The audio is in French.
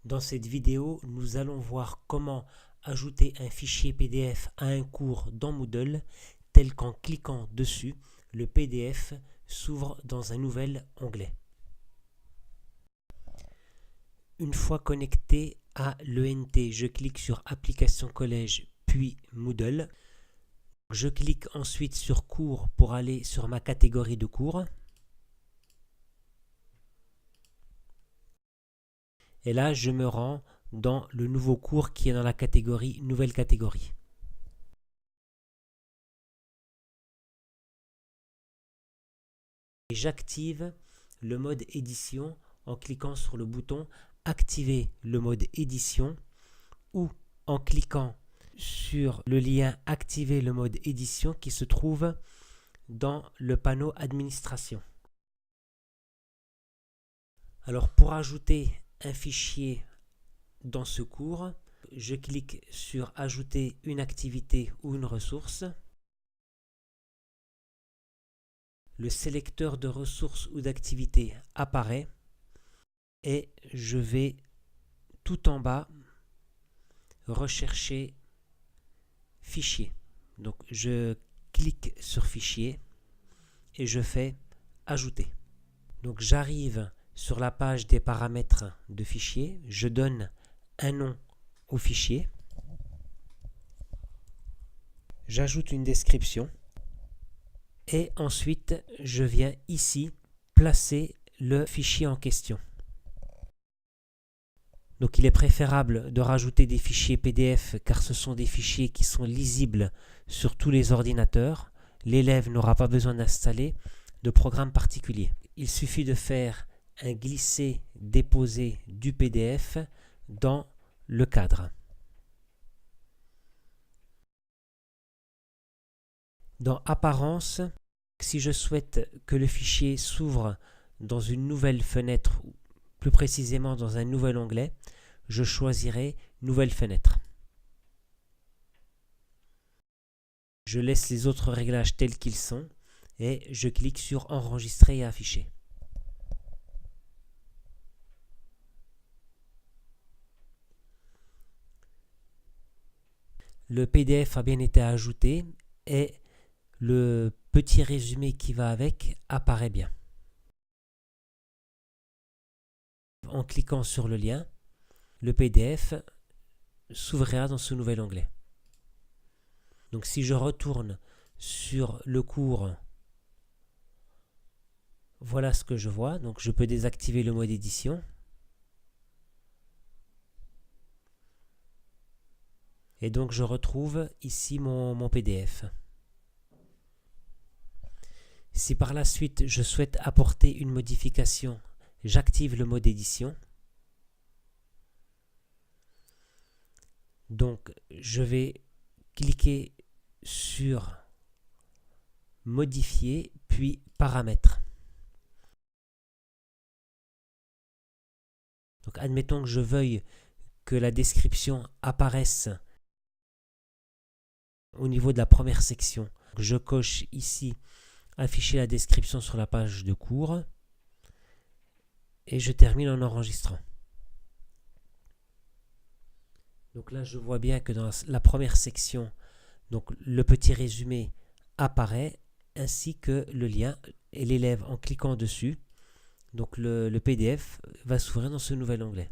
Dans cette vidéo, nous allons voir comment ajouter un fichier PDF à un cours dans Moodle, tel qu'en cliquant dessus, le PDF s'ouvre dans un nouvel onglet. Une fois connecté à l'ENT, je clique sur Application Collège puis Moodle. Je clique ensuite sur Cours pour aller sur ma catégorie de cours. Et là, je me rends dans le nouveau cours qui est dans la catégorie Nouvelle catégorie. Et j'active le mode édition en cliquant sur le bouton Activer le mode édition ou en cliquant sur le lien Activer le mode édition qui se trouve dans le panneau Administration. Alors pour ajouter un fichier dans ce cours, je clique sur Ajouter une activité ou une ressource. Le sélecteur de ressources ou d'activités apparaît et je vais tout en bas rechercher Fichier. Donc je clique sur Fichier et je fais Ajouter. Donc j'arrive sur la page des paramètres de fichier, je donne un nom au fichier, j'ajoute une description et ensuite je viens ici placer le fichier en question. Donc il est préférable de rajouter des fichiers PDF car ce sont des fichiers qui sont lisibles sur tous les ordinateurs. L'élève n'aura pas besoin d'installer de programme particulier. Il suffit de faire un glisser-déposer du PDF dans le cadre. Dans Apparence, si je souhaite que le fichier s'ouvre dans une nouvelle fenêtre, plus précisément dans un nouvel onglet, je choisirai Nouvelle fenêtre. Je laisse les autres réglages tels qu'ils sont et je clique sur Enregistrer et afficher. Le PDF a bien été ajouté et le petit résumé qui va avec apparaît bien. En cliquant sur le lien, le PDF s'ouvrira dans ce nouvel onglet. Donc si je retourne sur le cours, voilà ce que je vois. Donc je peux désactiver le mode édition. Et donc je retrouve ici mon PDF. Si par la suite je souhaite apporter une modification, j'active le mode édition. Donc je vais cliquer sur Modifier puis Paramètres. Donc admettons que je veuille que la description apparaisse au niveau de la première section. Je coche ici Afficher la description sur la page de cours et je termine en enregistrant. Donc là je vois bien que dans la première section, donc le petit résumé apparaît ainsi que le lien et l'élève en cliquant dessus. Donc le PDF va s'ouvrir dans ce nouvel onglet.